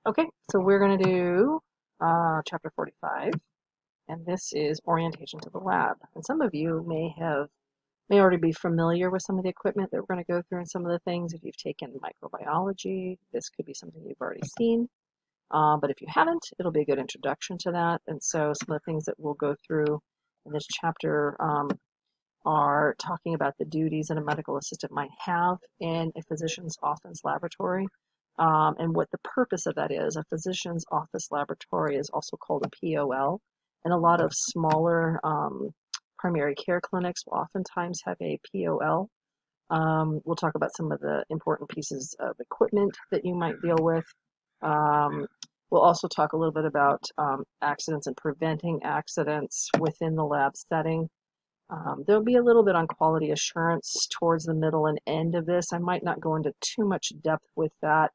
Okay, so we're going to do chapter 45, and this is orientation to the lab. And some of you may already be familiar with some of the equipment that we're going to go through and some of the things. If you've taken microbiology, this could be something you've already seen. But if you haven't, it'll be a good introduction to that. And so some of the things that we'll go through in this chapter are talking about the duties that a medical assistant might have in a physician's office laboratory, and what the purpose of that is. A physician's office laboratory is also called a POL, and a lot of smaller primary care clinics will oftentimes have a POL. We'll talk about some of the important pieces of equipment that you might deal with. We'll also talk a little bit about accidents and preventing accidents within the lab setting. There'll be a little bit on quality assurance towards the middle and end of this. I might not go into too much depth with that,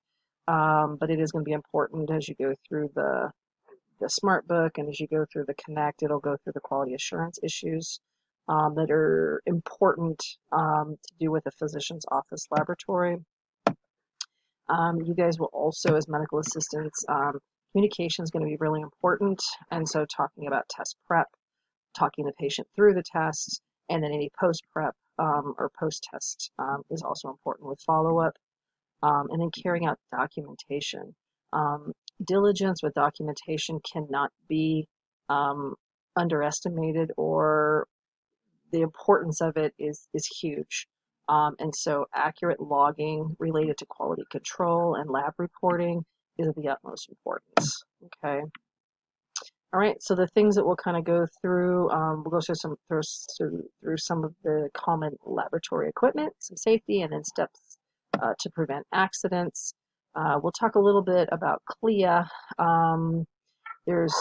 but it is going to be important as you go through the Smart Book and as you go through the Connect. It'll go through the quality assurance issues that are important to do with a physician's office laboratory. You guys will also, as medical assistants, communication is going to be really important, and so talking about test prep, talking the patient through the test, and then any post-prep or post-test is also important with follow-up, and then carrying out documentation. Diligence with documentation cannot be underestimated, or the importance of it is huge. And so accurate logging related to quality control and lab reporting is of the utmost importance. Okay. All right, so the things that we'll kind of go through, we'll go through some of the common laboratory equipment, some safety, and then steps to prevent accidents. We'll talk a little bit about CLIA. There's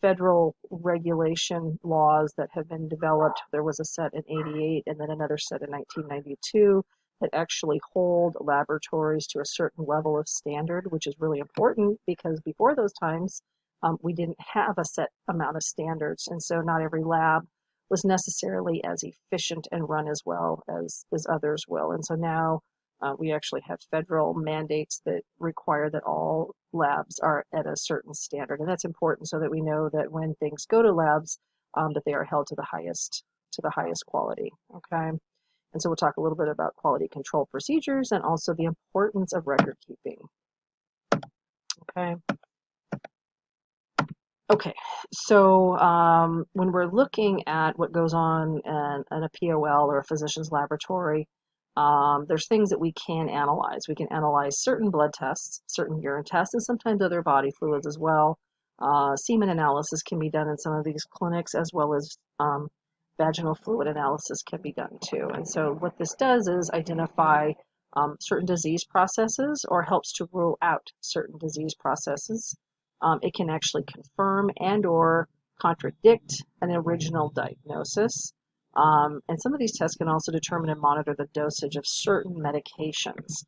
federal regulation laws that have been developed. There was a set in '88 and then another set in 1992 that actually hold laboratories to a certain level of standard, which is really important because before those times, we didn't have a set amount of standards, and so not every lab was necessarily as efficient and run as well as others will. And so now we actually have federal mandates that require that all labs are at a certain standard, and that's important so that we know that when things go to labs, that they are held to the highest quality. Okay, and so we'll talk a little bit about quality control procedures and also the importance of record keeping. Okay. Okay, so when we're looking at what goes on in a POL or a physician's laboratory, there's things that we can analyze. We can analyze certain blood tests, certain urine tests, and sometimes other body fluids as well. Semen analysis can be done in some of these clinics, as well as vaginal fluid analysis can be done too. And so what this does is identify certain disease processes or helps to rule out certain disease processes. It can actually confirm and or contradict an original diagnosis. And some of these tests can also determine and monitor the dosage of certain medications.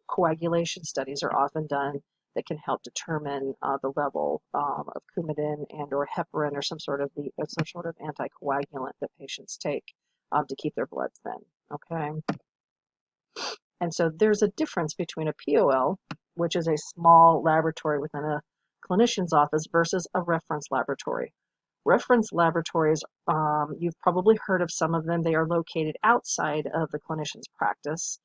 Coagulation studies are often done that can help determine the level of Coumadin and or heparin or some sort of anticoagulant that patients take to keep their blood thin. Okay. And so there's a difference between a POL, which is a small laboratory within a clinician's office, versus a reference laboratory. Reference laboratories, you've probably heard of some of them. They are located outside of the clinician's practice.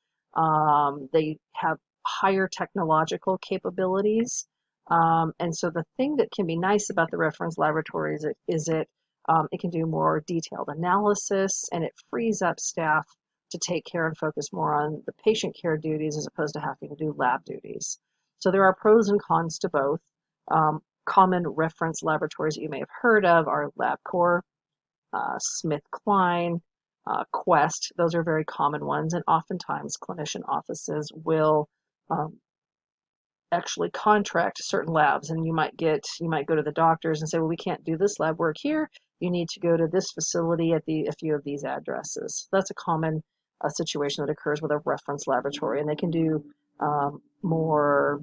They have higher technological capabilities. And so the thing that can be nice about the reference laboratories is it can do more detailed analysis, and it frees up staff to take care and focus more on the patient care duties as opposed to having to do lab duties. So there are pros and cons to both. Common reference laboratories that you may have heard of are LabCorp, SmithKline, Quest. Those are very common ones, and oftentimes clinician offices will actually contract certain labs, and you might go to the doctors and say, well, we can't do this lab work here. You need to go to this facility at a few of these addresses. That's a common situation that occurs with a reference laboratory, and they can do more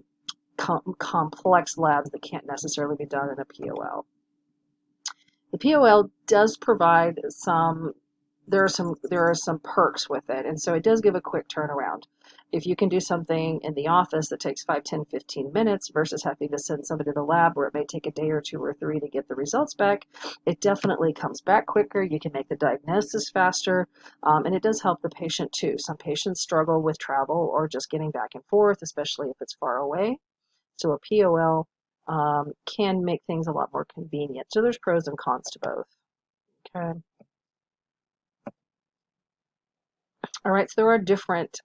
complex labs that can't necessarily be done in a POL. The POL does provide some there are some perks with it, and so it does give a quick turnaround. If you can do something in the office that takes 5, 10, 15 minutes versus having to send somebody to the lab where it may take a day or 2 or 3 to get the results back, it definitely comes back quicker. You can make the diagnosis faster, and it does help the patient too. Some patients struggle with travel or just getting back and forth, especially if it's far away. So a POL can make things a lot more convenient. So there's pros and cons to both. Okay. All right, so there are different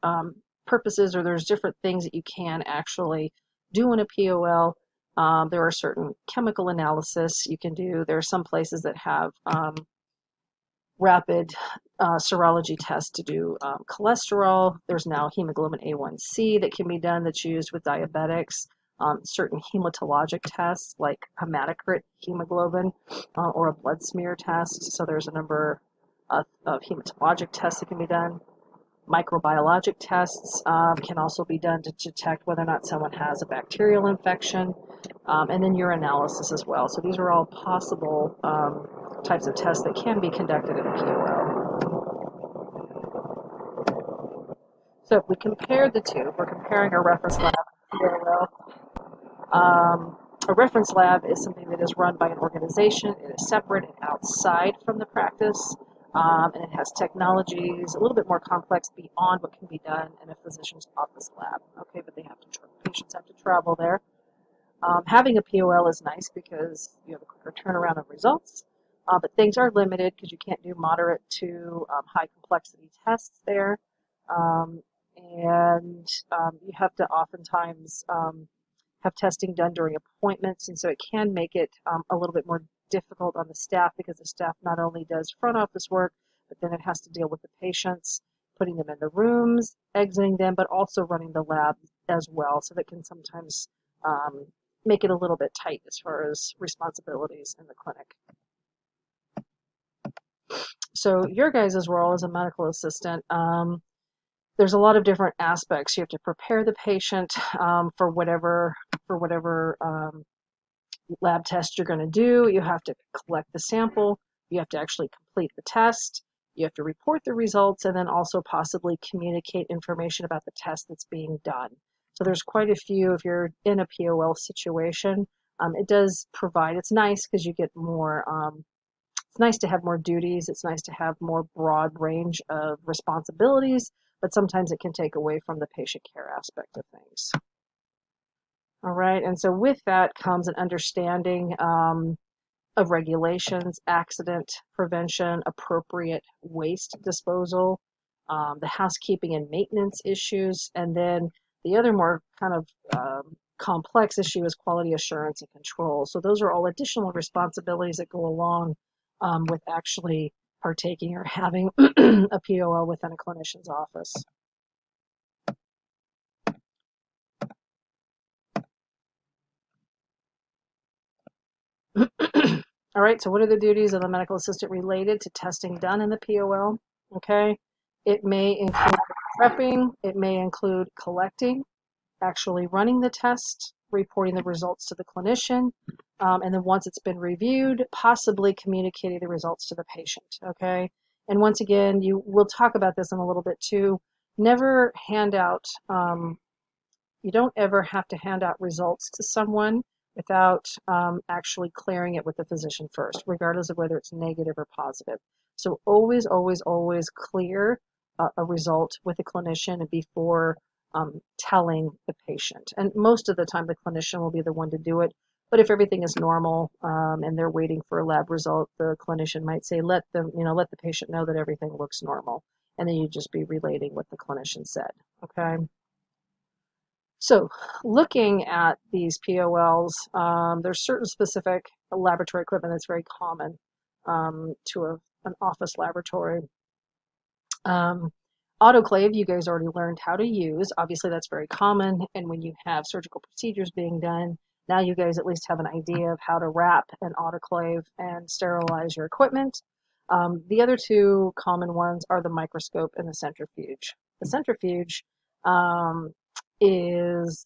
purposes, or there's different things that you can actually do in a POL. There are certain chemical analysis you can do. There are some places that have rapid serology tests to do cholesterol. There's now hemoglobin A1C that can be done that's used with diabetics. Certain hematologic tests like hematocrit hemoglobin or a blood smear test. So there's a number of hematologic tests that can be done. Microbiologic tests can also be done to detect whether or not someone has a bacterial infection, and then urinalysis as well. So these are all possible types of tests that can be conducted in a POL. So if we compare the two, we're comparing a reference lab and POL. A reference lab is something that is run by an organization. It is separate and outside from the practice, and it has technologies a little bit more complex beyond what can be done in a physician's office lab. Okay, but patients have to travel there. Having a POL is nice because you have a quicker turnaround of results, but things are limited because you can't do moderate to high complexity tests there, and you have to oftentimes have testing done during appointments, and so it can make it a little bit more difficult on the staff because the staff not only does front office work, but then it has to deal with the patients, putting them in the rooms, exiting them, but also running the lab as well. So that can sometimes make it a little bit tight as far as responsibilities in the clinic. So your guys' role as a medical assistant, there's a lot of different aspects. You have to prepare the patient for whatever lab test you're going to do. You have to collect the sample. You have to actually complete the test. You have to report the results and then also possibly communicate information about the test that's being done. So there's quite a few. If you're in a POL situation, it does provide, it's nice because you get more, it's nice to have more duties. It's nice to have more broad range of responsibilities, but sometimes it can take away from the patient care aspect of things. All right, and so with that comes an understanding of regulations, accident prevention, appropriate waste disposal, the housekeeping and maintenance issues, and then the other more kind of complex issue is quality assurance and control. So those are all additional responsibilities that go along with actually partaking or having a POL within a clinician's office. All right, so what are the duties of the medical assistant related to testing done in the POL? Okay, it may include prepping, it may include collecting, actually running the test, reporting the results to the clinician, and then once it's been reviewed, possibly communicating the results to the patient, okay? And once again, we'll talk about this in a little bit too. Never hand out, you don't ever have to hand out results to someone without actually clearing it with the physician first, regardless of whether it's negative or positive. So always, always, always clear a result with the clinician before telling the patient. And most of the time, the clinician will be the one to do it. But if everything is normal and they're waiting for a lab result, the clinician might say, let the patient know that everything looks normal. And then you just be relating what the clinician said, okay? So looking at these POLs, there's certain specific laboratory equipment that's very common to an office laboratory. Autoclave, you guys already learned how to use. Obviously, that's very common. And when you have surgical procedures being done, now you guys at least have an idea of how to wrap an autoclave and sterilize your equipment. The other two common ones are the microscope and the centrifuge. The centrifuge is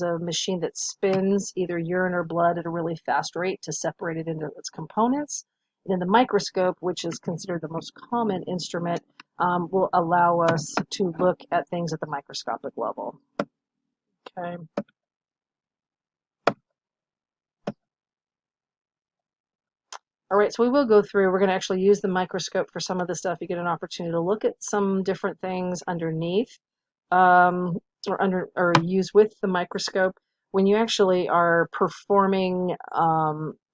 a machine that spins either urine or blood at a really fast rate to separate it into its components. And then the microscope, which is considered the most common instrument, will allow us to look at things at the microscopic level. Okay. All right, so we will go through, we're going to actually use the microscope for some of the stuff. You get an opportunity to look at some different things underneath, um, or use with the microscope. When you actually are performing,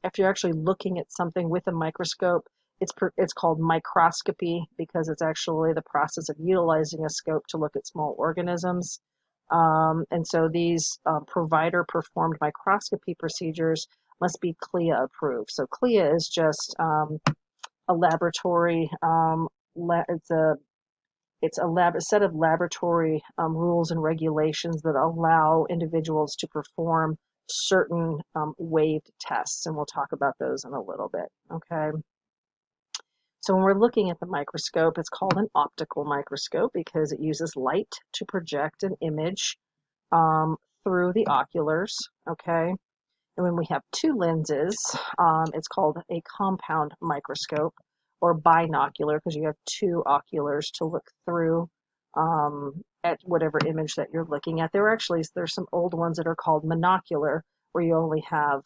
if you're actually looking at something with a microscope, it's called microscopy because it's actually the process of utilizing a scope to look at small organisms. And so these provider performed microscopy procedures must be CLIA approved. So CLIA is just a laboratory, a set of laboratory rules and regulations that allow individuals to perform certain waived tests, and we'll talk about those in a little bit. Okay. So when we're looking at the microscope, it's called an optical microscope because it uses light to project an image um, through the oculars. Okay. And when we have two lenses, it's called a compound microscope or binocular because you have two oculars to look through at whatever image that you're looking at. There's some old ones that are called monocular where you only have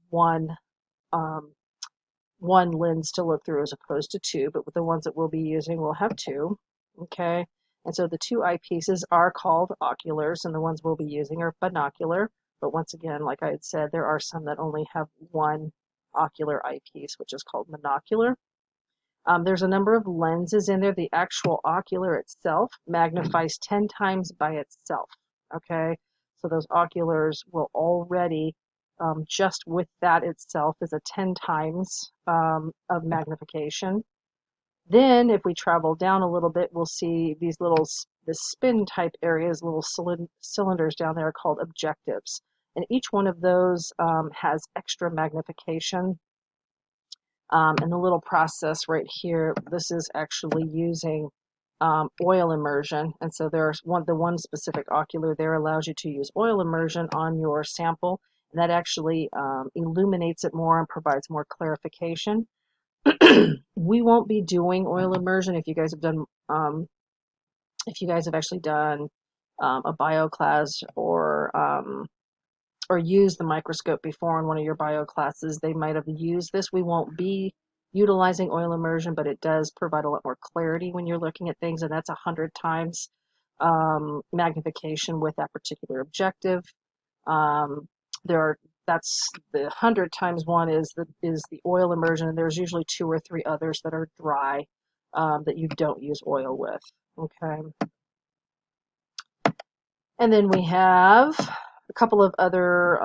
one um, one lens to look through as opposed to two, but with the ones that we'll be using, we'll have two. Okay. And so the two eyepieces are called oculars, and the ones we'll be using are binocular. But once again, like I had said, there are some that only have one ocular eyepiece, which is called monocular. There's a number of lenses in there. The actual ocular itself magnifies 10 times by itself. Okay, so those oculars will already, just with that itself, is a 10 times of magnification. Then, if we travel down a little bit, we'll see these the spin type areas, little cylinders down there called objectives. And each one of those has extra magnification. And the little process right here, this is actually using oil immersion. And so there's the one specific ocular there allows you to use oil immersion on your sample. And that actually illuminates it more and provides more clarification. We won't be doing oil immersion if you guys have done, if you guys have actually done a bio class or used the microscope before in one of your bio classes, they might have used this. We won't be utilizing oil immersion, but it does provide a lot more clarity when you're looking at things, and that's 100 times magnification with that particular objective. Um, that's the 100 times one is the oil immersion, and there's usually two or three others that are dry that you don't use oil with. Okay. And then we have a couple of other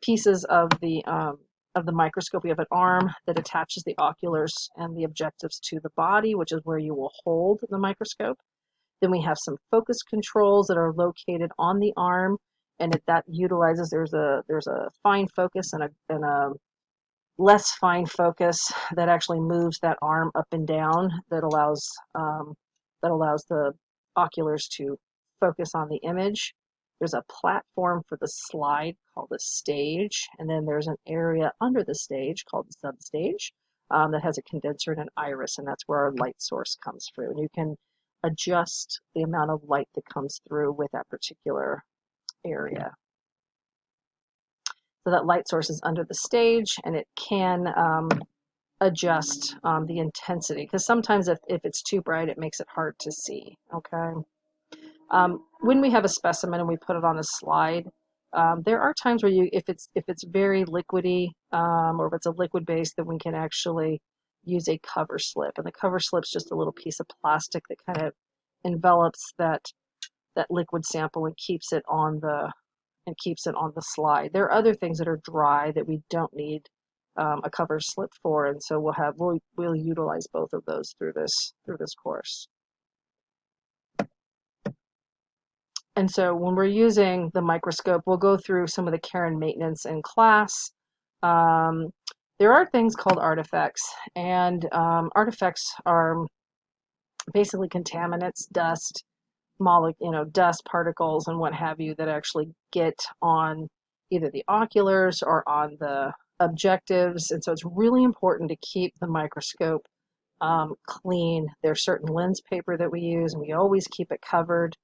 pieces of the microscope. We have an arm that attaches the oculars and the objectives to the body, which is where you will hold the microscope. Then we have some focus controls that are located on the arm, and that utilizes there's a fine focus and a less fine focus that actually moves that arm up and down that allows the oculars to focus on the image. There's a platform for the slide called the stage, and then there's an area under the stage called the substage that has a condenser and an iris, and that's where our light source comes through. And you can adjust the amount of light that comes through with that particular area. So that light source is under the stage, and it can adjust the intensity, because sometimes if it's too bright, it makes it hard to see. Okay. When we have a specimen and we put it on a slide, there are times where if it's very liquidy, or if it's a liquid base, then we can actually use a cover slip, and the cover slip's just a little piece of plastic that kind of envelops that liquid sample and keeps it on the slide. There are other things that are dry that we don't need a cover slip for, and so we'll utilize both of those through this course. And so when we're using the microscope, we'll go through some of the care and maintenance in class. There are things called artifacts, and artifacts are basically contaminants, dust, dust particles and what have you that actually get on either the oculars or on the objectives, and so it's really important to keep the microscope clean. There's certain lens paper that we use, and we always keep it covered.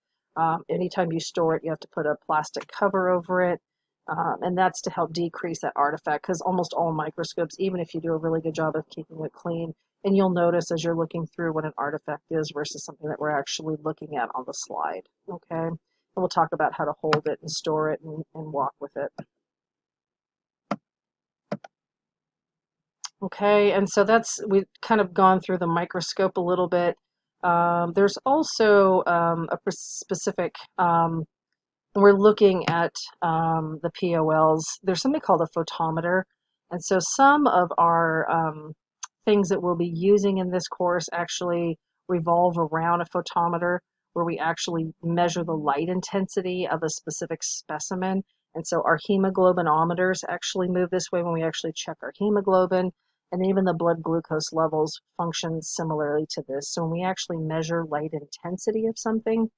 Anytime you store it, you have to put a plastic cover over it, and that's to help decrease that artifact, because almost all microscopes, even if you do a really good job of keeping it clean, and you'll notice as you're looking through what an artifact is versus something that we're actually looking at on the slide, okay? And we'll talk about how to hold it and store it and walk with it. Okay, and so we've kind of gone through the microscope a little bit. There's also a specific, when we're looking at the POLs, there's something called a photometer. And so some of our things that we'll be using in this course actually revolve around a photometer, where we actually measure the light intensity of a specific specimen. And so our hemoglobinometers actually move this way when we actually check our hemoglobin. And even the blood glucose levels function similarly to this. So when we actually measure light intensity of something,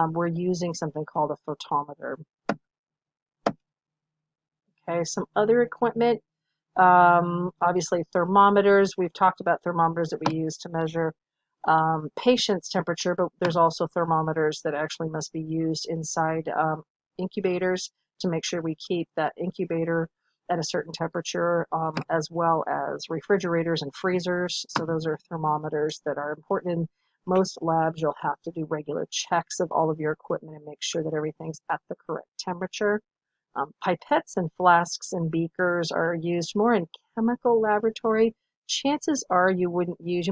we're using something called a photometer. Okay, some other equipment, obviously thermometers. We've talked about thermometers that we use to measure patient's temperature, but there's also thermometers that actually must be used inside incubators to make sure we keep that incubator at a certain temperature, as well as refrigerators and freezers. So those are thermometers that are important. In most labs, you'll have to do regular checks of all of your equipment and make sure that everything's at the correct temperature. Pipettes and flasks and beakers are used more in chemical laboratory. Chances are you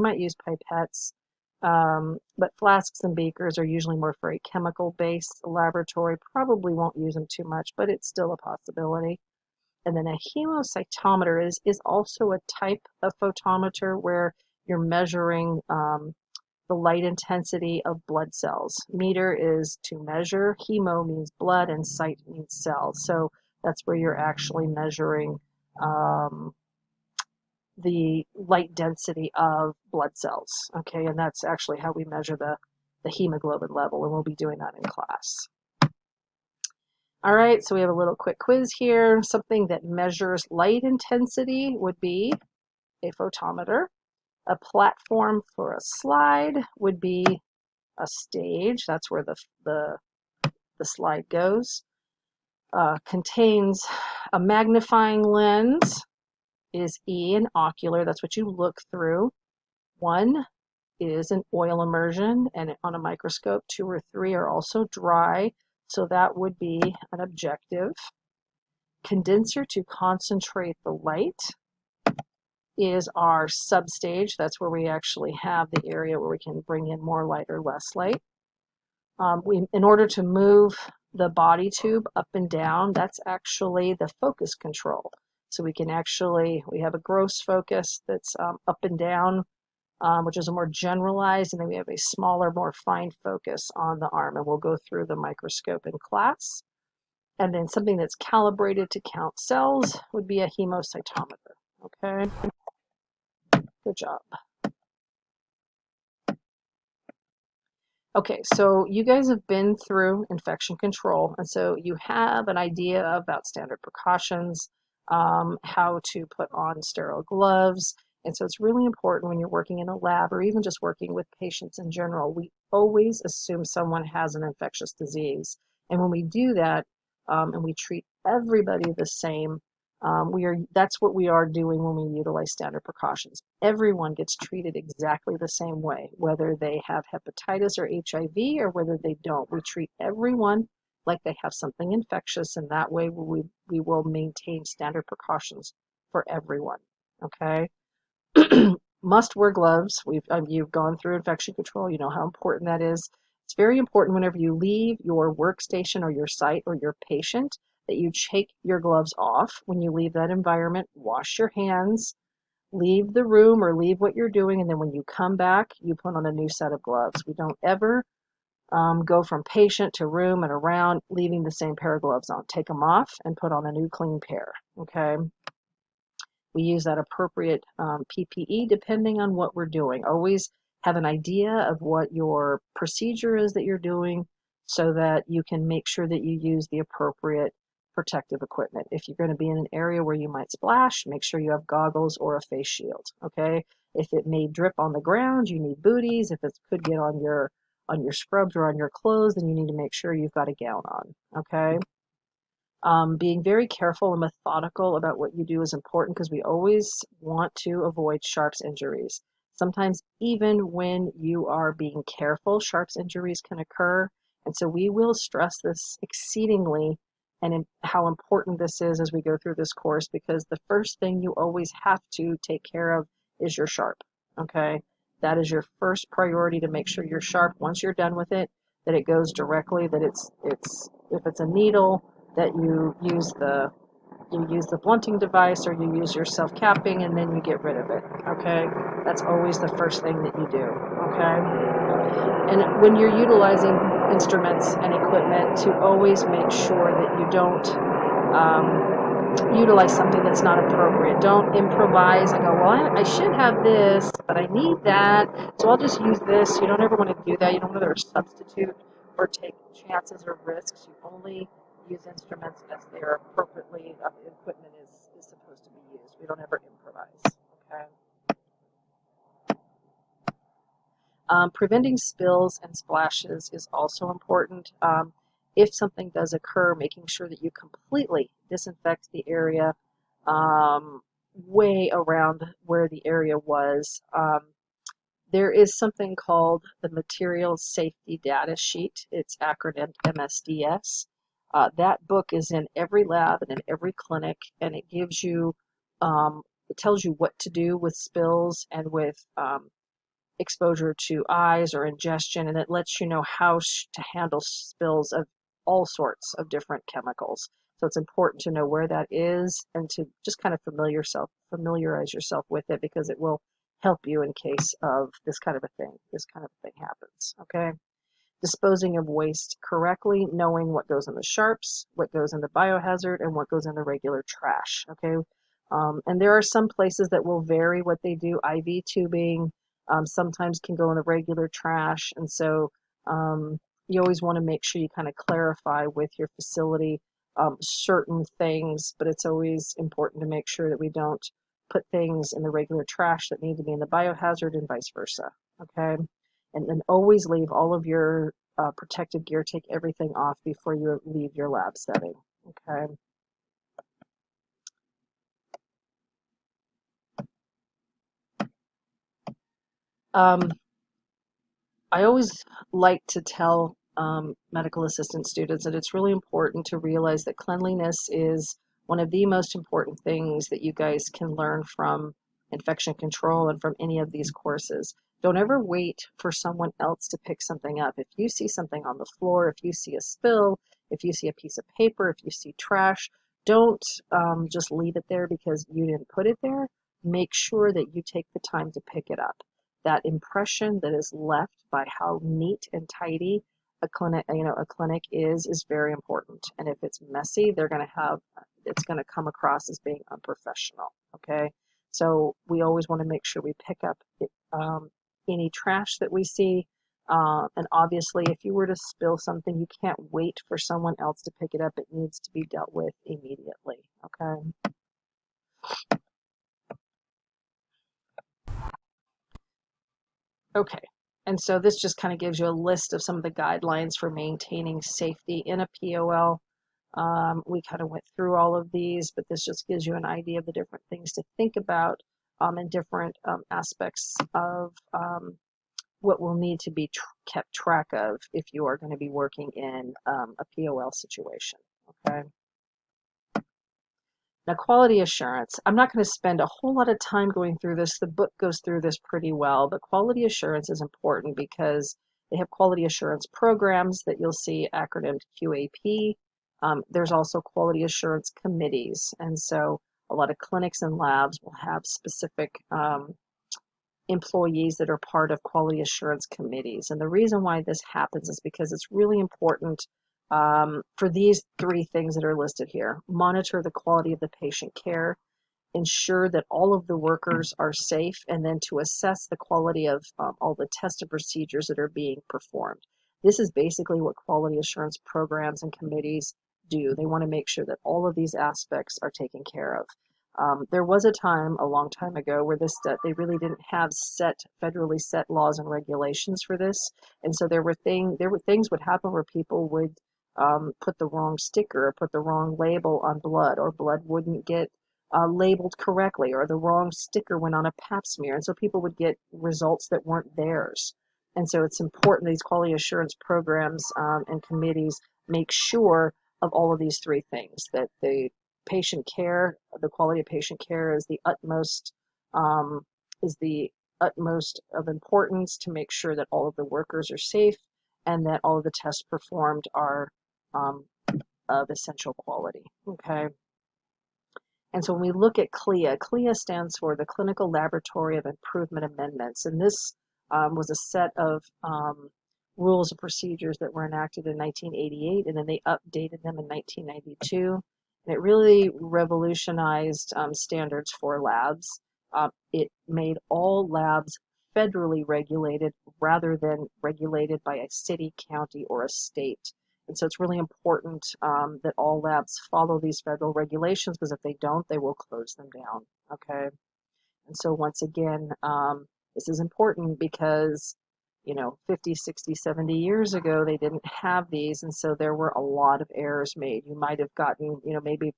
might use pipettes, but flasks and beakers are usually more for a chemical-based laboratory. Probably won't use them too much, but it's still a possibility. And then a hemocytometer is also a type of photometer where you're measuring the light intensity of blood cells. Meter is to measure, hemo means blood, and cyte means cells. So that's where you're actually measuring the light density of blood cells. Okay, and that's actually how we measure the hemoglobin level, and we'll be doing that in class. All right, so we have a little quick quiz here. Something that measures light intensity would be a photometer. A platform for a slide would be a stage. That's where the slide goes. Contains a magnifying lens is E, and ocular. That's what you look through. 1 is an oil immersion, and on a microscope 2 or 3 are also dry. So that would be an objective. Condenser to concentrate the light is our substage. That's where we actually have the area where we can bring in more light or less light. In order to move the body tube up and down, that's actually the focus control. So we have a gross focus that's up and down, which is a more generalized, and then we have a smaller, more fine focus on the arm, and we'll go through the microscope in class. And then something that's calibrated to count cells would be a hemocytometer. Okay, good job. Okay, so you guys have been through infection control, and so you have an idea about standard precautions, how to put on sterile gloves. And so it's really important when you're working in a lab or even just working with patients in general, we always assume someone has an infectious disease. And when we do that, and we treat everybody the same, that's what we are doing when we utilize standard precautions. Everyone gets treated exactly the same way, whether they have hepatitis or HIV or whether they don't. We treat everyone like they have something infectious, and that way we will maintain standard precautions for everyone. Okay. Must wear gloves. You've gone through infection control. You know how important that is. It's very important whenever you leave your workstation or your site or your patient that you take your gloves off when you leave that environment. Wash your hands, leave the room or leave what you're doing, and then when you come back, you put on a new set of gloves. We don't ever go from patient to room and around leaving the same pair of gloves on. Take them off and put on a new clean pair. Okay. We use that appropriate PPE depending on what we're doing. Always have an idea of what your procedure is that you're doing so that you can make sure that you use the appropriate protective equipment. If you're going to be in an area where you might splash, make sure you have goggles or a face shield, okay? If it may drip on the ground, you need booties. If it could get on your scrubs or on your clothes, then you need to make sure you've got a gown on, okay? Being very careful and methodical about what you do is important because we always want to avoid sharps injuries. Sometimes even when you are being careful, sharps injuries can occur. And so we will stress this exceedingly and how important this is as we go through this course, because the first thing you always have to take care of is your sharp, okay? That is your first priority, to make sure you're sharp. Once you're done with it, that it goes directly, that it's if it's a needle, that you use the blunting device, or you use your self-capping, and then you get rid of it, okay? That's always the first thing that you do, okay? And when you're utilizing instruments and equipment, to always make sure that you don't utilize something that's not appropriate. Don't improvise and go, well, I should have this, but I need that, so I'll just use this. You don't ever want to do that. You don't want to substitute or take chances or risks. You only use instruments as they are appropriately, the equipment is supposed to be used. We don't ever improvise, okay? Preventing spills and splashes is also important. If something does occur, making sure that you completely disinfect the area way around where the area was. There is something called the Material Safety Data Sheet. It's acronymed MSDS. That book is in every lab and in every clinic, and it gives you, it tells you what to do with spills and with exposure to eyes or ingestion, and it lets you know how to handle spills of all sorts of different chemicals. So it's important to know where that is and to just kind of familiarize yourself with it, because it will help you in case of this kind of a thing happens, okay? Disposing of waste correctly, knowing what goes in the sharps, what goes in the biohazard, and what goes in the regular trash, okay? And there are some places that will vary what they do. IV tubing sometimes can go in the regular trash, and so you always want to make sure you kind of clarify with your facility certain things, but it's always important to make sure that we don't put things in the regular trash that need to be in the biohazard, and vice versa, okay? And then always leave all of your protective gear, take everything off before you leave your lab setting, okay? I always like to tell medical assistant students that it's really important to realize that cleanliness is one of the most important things that you guys can learn from infection control and from any of these courses. Don't ever wait for someone else to pick something up. If you see something on the floor, if you see a spill, if you see a piece of paper, if you see trash, don't just leave it there because you didn't put it there. Make sure that you take the time to pick it up. That impression that is left by how neat and tidy a clinic is very important. And if it's messy, it's going to come across as being unprofessional, okay? So we always want to make sure we pick up any trash that we see. And obviously, if you were to spill something, you can't wait for someone else to pick it up. It needs to be dealt with immediately, okay? Okay, and so this just kind of gives you a list of some of the guidelines for maintaining safety in a POL. We kind of went through all of these, but this just gives you an idea of the different things to think about and different aspects of what will need to be kept track of if you are going to be working in a POL situation, okay? Now, quality assurance. I'm not going to spend a whole lot of time going through this. The book goes through this pretty well, but quality assurance is important because they have quality assurance programs that you'll see acronymed QAP. There's also quality assurance committees, and so a lot of clinics and labs will have specific employees that are part of quality assurance committees. And the reason why this happens is because it's really important for these three things that are listed here. Monitor the quality of the patient care, ensure that all of the workers are safe, and then to assess the quality of all the tests and procedures that are being performed. This is basically what quality assurance programs and committees do. They want to make sure that all of these aspects are taken care of. There was a time a long time ago where they really didn't have federally set laws and regulations for this, and so there were things would happen where people would put the wrong sticker or put the wrong label on blood, or blood wouldn't get labeled correctly, or the wrong sticker went on a pap smear, and so people would get results that weren't theirs. And so it's important these quality assurance programs and committees make sure of all of these three things: that the quality of patient care um, is the utmost of importance to make sure that all of the workers are safe and that all of the tests performed are um, of essential quality. Okay. And so when we look at CLIA, CLIA stands for the Clinical Laboratory of Improvement Amendments. And this was a set of rules and procedures that were enacted in 1988, and then they updated them in 1992. And it really revolutionized standards for labs. It made all labs federally regulated rather than regulated by a city, county, or a state. And so it's really important that all labs follow these federal regulations, because if they don't, they will close them down. Okay. And so once again, this is important because, 50, 60, 70 years ago, they didn't have these. And so there were a lot of errors made. You might have gotten, maybe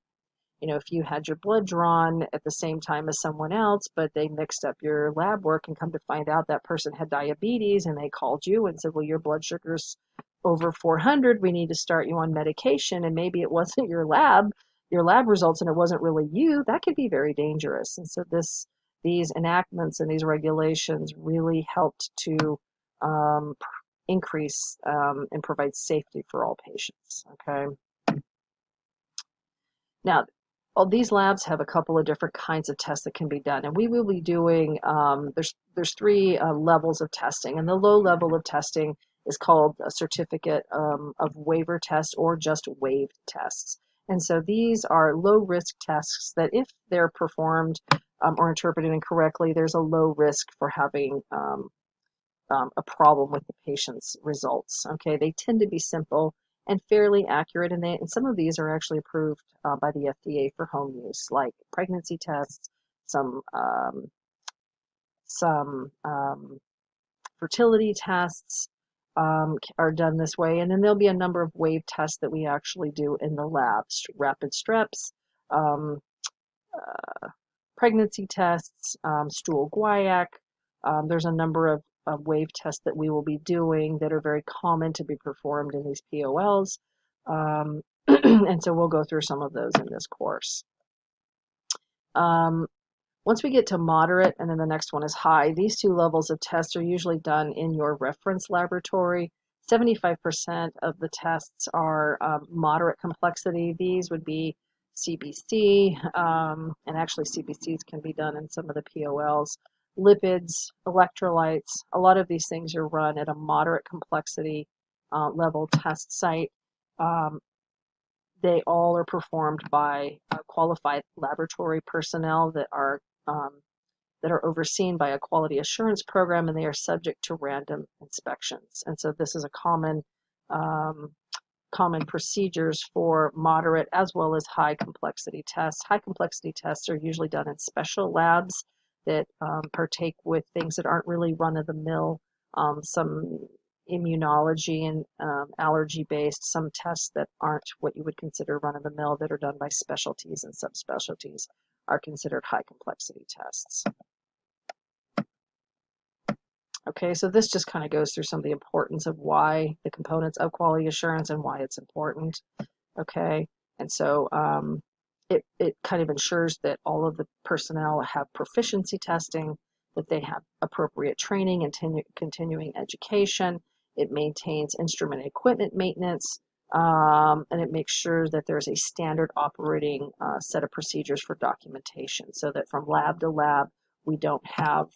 if you had your blood drawn at the same time as someone else, but they mixed up your lab work, and come to find out that person had diabetes, and they called you and said, well, your blood sugar's over 400, we need to start you on medication, and maybe it wasn't your lab results, and it wasn't really you. That could be very dangerous. And so these enactments and these regulations really helped to increase and provide safety for all patients. Okay. Now, all these labs have a couple of different kinds of tests that can be done, and we will be doing, there's three levels of testing, and the low level of testing is called a certificate of waiver test, or just waived tests. And so these are low risk tests that, if they're performed or interpreted incorrectly, there's a low risk for having a problem with the patient's results. Okay, they tend to be simple and fairly accurate, and some of these are actually approved by the FDA for home use, like pregnancy tests, some fertility tests are done this way, and then there'll be a number of wave tests that we actually do in the lab: rapid streps, um, pregnancy tests, stool guaiac. There's a number of wave tests that we will be doing that are very common to be performed in these POLs. And so we'll go through some of those in this course. Once we get to moderate, and then the next one is high, these two levels of tests are usually done in your reference laboratory. 75% of the tests are moderate complexity. These would be CBC, and actually CBCs can be done in some of the POLs. Lipids, electrolytes, a lot of these things are run at a moderate complexity level test site. They all are performed by qualified laboratory personnel that are overseen by a quality assurance program, and they are subject to random inspections. And so this is a common procedures for moderate as well as high complexity tests. High complexity tests are usually done in special labs that partake with things that aren't really run-of-the-mill, some immunology and allergy based, some tests that aren't what you would consider run-of-the-mill, that are done by specialties and subspecialties, are considered high complexity tests. Okay, so this just kind of goes through some of the importance of why the components of quality assurance and why it's important. Okay, and so it kind of ensures that all of the personnel have proficiency testing, that they have appropriate training and continuing education. It maintains instrument and equipment maintenance, and it makes sure that there's a standard operating set of procedures for documentation, so that from lab to lab we don't have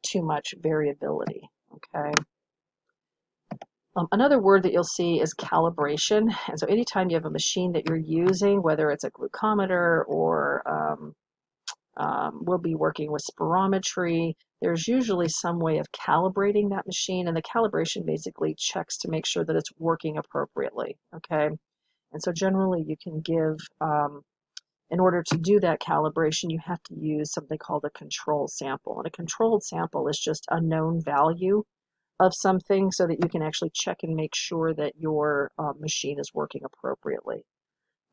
too much variability. Okay. Another word that you'll see is calibration. And so anytime you have a machine that you're using, whether it's a glucometer or we'll be working with spirometry, there's usually some way of calibrating that machine, and the calibration basically checks to make sure that it's working appropriately. Okay. And so generally you can give, in order to do that calibration, you have to use something called a control sample. And a controlled sample is just a known value of something so that you can actually check and make sure that your machine is working appropriately.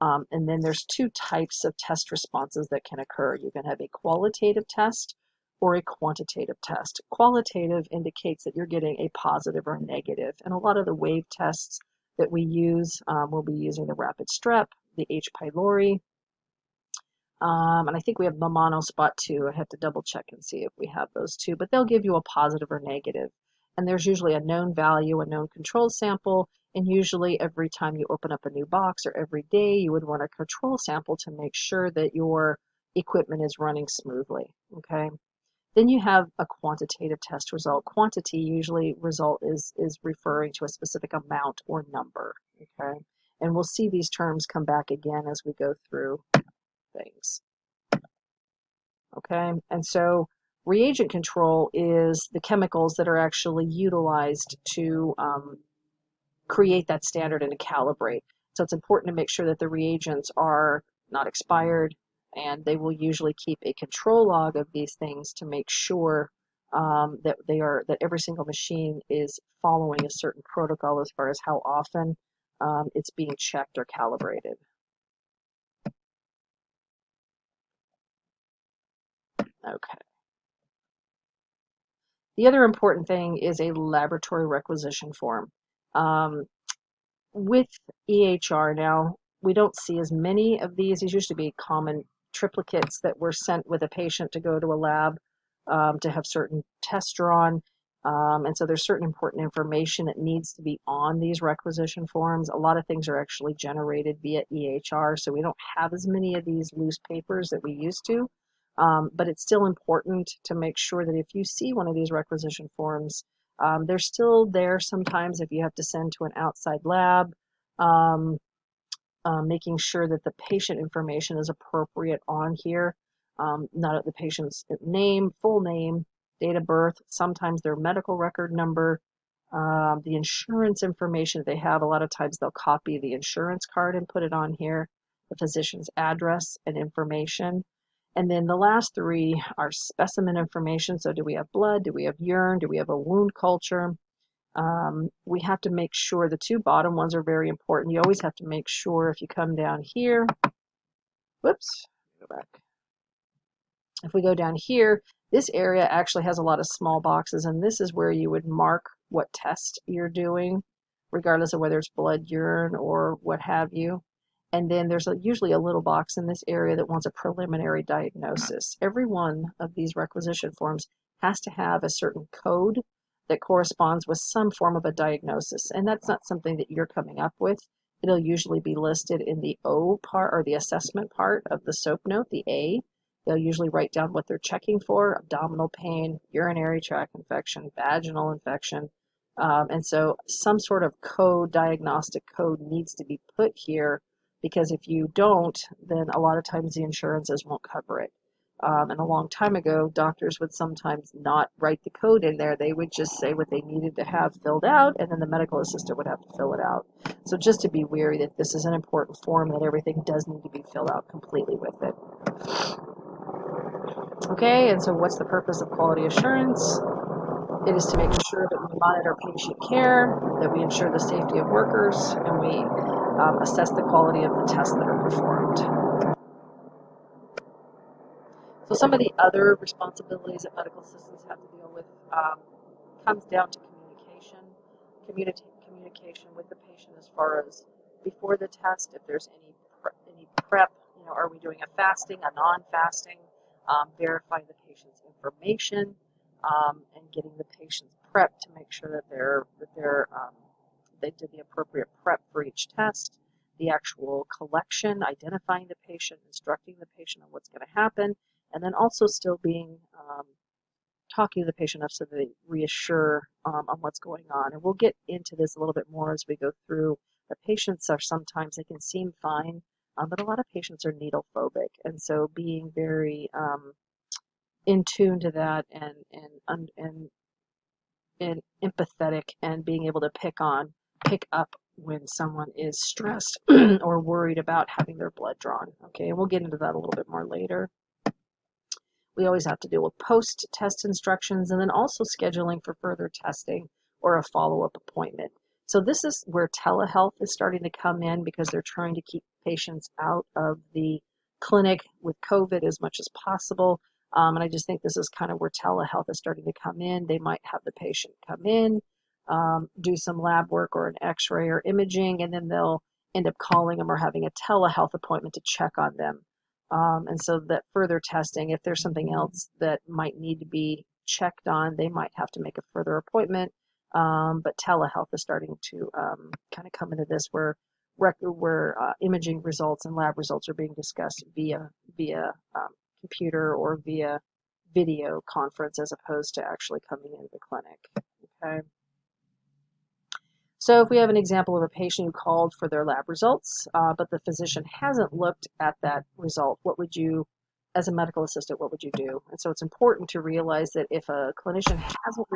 And then there's two types of test responses that can occur. You can have a qualitative test or a quantitative test. Qualitative indicates that you're getting a positive or negative. And a lot of the wave tests that we use, we'll be using the rapid strep, the H. pylori, and I think we have the monospot too. I have to double check and see if we have those two, but they'll give you a positive or negative. And there's usually a known value, a known control sample, and usually every time you open up a new box or every day, you would run a control sample to make sure that your equipment is running smoothly, okay? Then you have a quantitative test result. Quantity usually result is referring to a specific amount or number, okay? And we'll see these terms come back again as we go through things. Okay, and so reagent control is the chemicals that are actually utilized to create that standard and to calibrate. So it's important to make sure that the reagents are not expired, and they will usually keep a control log of these things to make sure that every single machine is following a certain protocol as far as how often it's being checked or calibrated. Okay. The other important thing is a laboratory requisition form. With EHR now, we don't see as many of these. These used to be common triplicates that were sent with a patient to go to a lab to have certain tests drawn. And so there's certain important information that needs to be on these requisition forms. A lot of things are actually generated via EHR, so we don't have as many of these loose papers that we used to. But it's still important to make sure that if you see one of these requisition forms, they're still there sometimes if you have to send to an outside lab, making sure that the patient information is appropriate on here, not the patient's name, full name, date of birth, sometimes their medical record number, the insurance information that they have. A lot of times they'll copy the insurance card and put it on here, the physician's address and information. And then the last three are specimen information. So do we have blood? Do we have urine? Do we have a wound culture? We have to make sure the two bottom ones are very important. You always have to make sure if you come down here, whoops, go back. If we go down here, this area actually has a lot of small boxes, and this is where you would mark what test you're doing, regardless of whether it's blood, urine, or what have you. And then there's usually a little box in this area that wants a preliminary diagnosis. Every one of these requisition forms has to have a certain code that corresponds with some form of a diagnosis. And that's not something that you're coming up with. It'll usually be listed in the O part or the assessment part of the SOAP note, the A. They'll usually write down what they're checking for: abdominal pain, urinary tract infection, vaginal infection. And so some sort of code, diagnostic code, needs to be put here, because if you don't, then a lot of times the insurances won't cover it. And a long time ago, doctors would sometimes not write the code in there. They would just say what they needed to have filled out, and then the medical assistant would have to fill it out. So just to be wary that this is an important form, that everything does need to be filled out completely with it. Okay, and so what's the purpose of quality assurance? It is to make sure that we monitor patient care, that we ensure the safety of workers, and we assess the quality of the tests that are performed. So some of the other responsibilities that medical assistants have to deal with comes down to communication with the patient as far as before the test, if there's any prep, are we doing a fasting, a non-fasting, verifying the patient's information, and getting the patient's prep to make sure that they did the appropriate prep for each test, the actual collection, identifying the patient, instructing the patient on what's going to happen, and then also still being talking to the patient up so that they reassure on what's going on. And we'll get into this a little bit more as we go through. The patients are sometimes, they can seem fine, but a lot of patients are needle phobic, and so being very in tune to that and empathetic, and being able to pick up when someone is stressed or worried about having their blood drawn. Okay, and we'll get into that a little bit more later. We always have to deal with post-test instructions and then also scheduling for further testing or a follow-up appointment. So this is where telehealth is starting to come in because they're trying to keep patients out of the clinic with COVID as much as possible. And I just think this is kind of where telehealth is starting to come in. They might have the patient come in, do some lab work or an x-ray or imaging, and then they'll end up calling them or having a telehealth appointment to check on them. And so that further testing, if there's something else that might need to be checked on, they might have to make a further appointment. But telehealth is starting to kind of come into this where imaging results and lab results are being discussed via computer or via video conference as opposed to actually coming into the clinic. Okay. So if we have an example of a patient who called for their lab results, but the physician hasn't looked at that result, what would you, as a medical assistant, what would you do? And so it's important to realize that if a clinician hasn't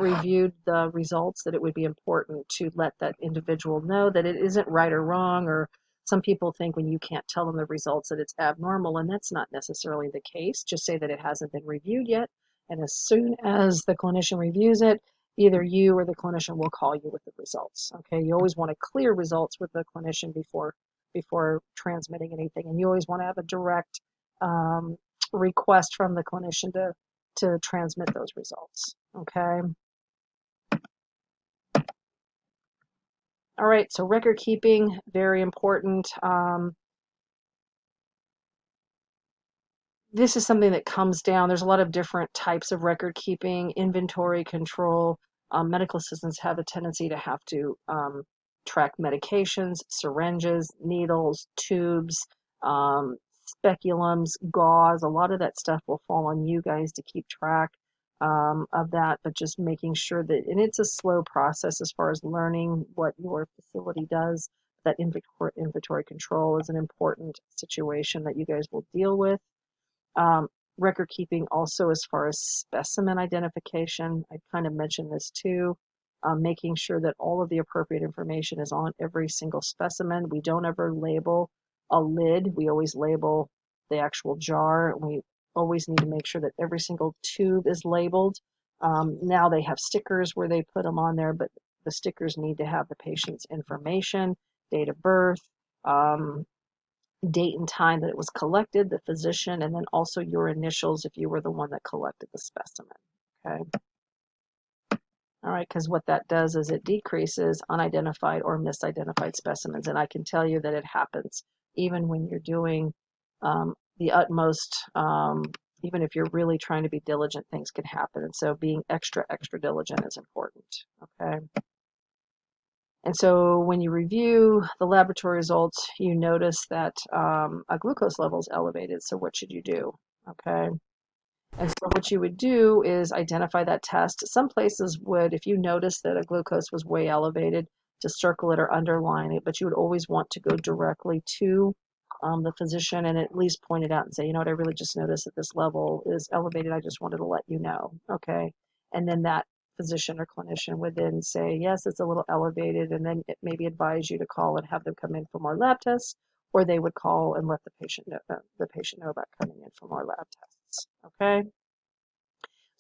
reviewed the results, that it would be important to let that individual know that it isn't right or wrong, or some people think when you can't tell them the results that it's abnormal, and that's not necessarily the case. Just say that it hasn't been reviewed yet, and as soon as the clinician reviews it, either you or the clinician will call you with the results. Okay, you always want to clear results with the clinician before transmitting anything, and you always want to have a direct request from the clinician to transmit those results. Okay. All right, so record keeping, very important. This is something that comes down. There's a lot of different types of record keeping, inventory control. Medical assistants have a tendency to have to track medications, syringes, needles, tubes, speculums, gauze. A lot of that stuff will fall on you guys to keep track of that, but just making sure that, and it's a slow process as far as learning what your facility does. That inventory control is an important situation that you guys will deal with. Record keeping also as far as specimen identification. I kind of mentioned this too. Making sure that all of the appropriate information is on every single specimen. We don't ever label a lid. We always label the actual jar. We always need to make sure that every single tube is labeled. Now they have stickers where they put them on there, but the stickers need to have the patient's information, date of birth, date and time that it was collected, the physician, and then also your initials if you were the one that collected the specimen. Okay. All right, because what that does is it decreases unidentified or misidentified specimens, and I can tell you that it happens even when you're doing the utmost. Even if you're really trying to be diligent, things can happen, and so being extra diligent is important. Okay. And so when you review the laboratory results, you notice that a glucose level is elevated. So what should you do? Okay. And so what you would do is identify that test. Some places would, if you notice that a glucose was way elevated, to circle it or underline it, but you would always want to go directly to the physician and at least point it out and say, you know what, I really just noticed that this level is elevated. I just wanted to let you know. Okay. And then that physician or clinician would then say, yes, it's a little elevated, and then it maybe advise you to call and have them come in for more lab tests, or they would call and let the patient know about coming in for more lab tests. Okay.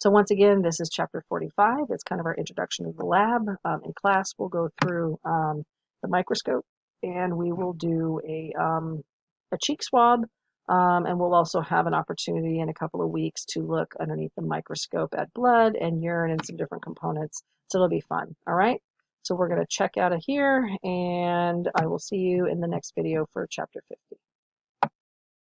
So once again, this is chapter 45. It's kind of our introduction to the lab. In class, we'll go through the microscope, and we will do a cheek swab, and we'll also have an opportunity in a couple of weeks to look underneath the microscope at blood and urine and some different components. So it'll be fun. All right. So we're going to check out of here, and I will see you in the next video for chapter 50.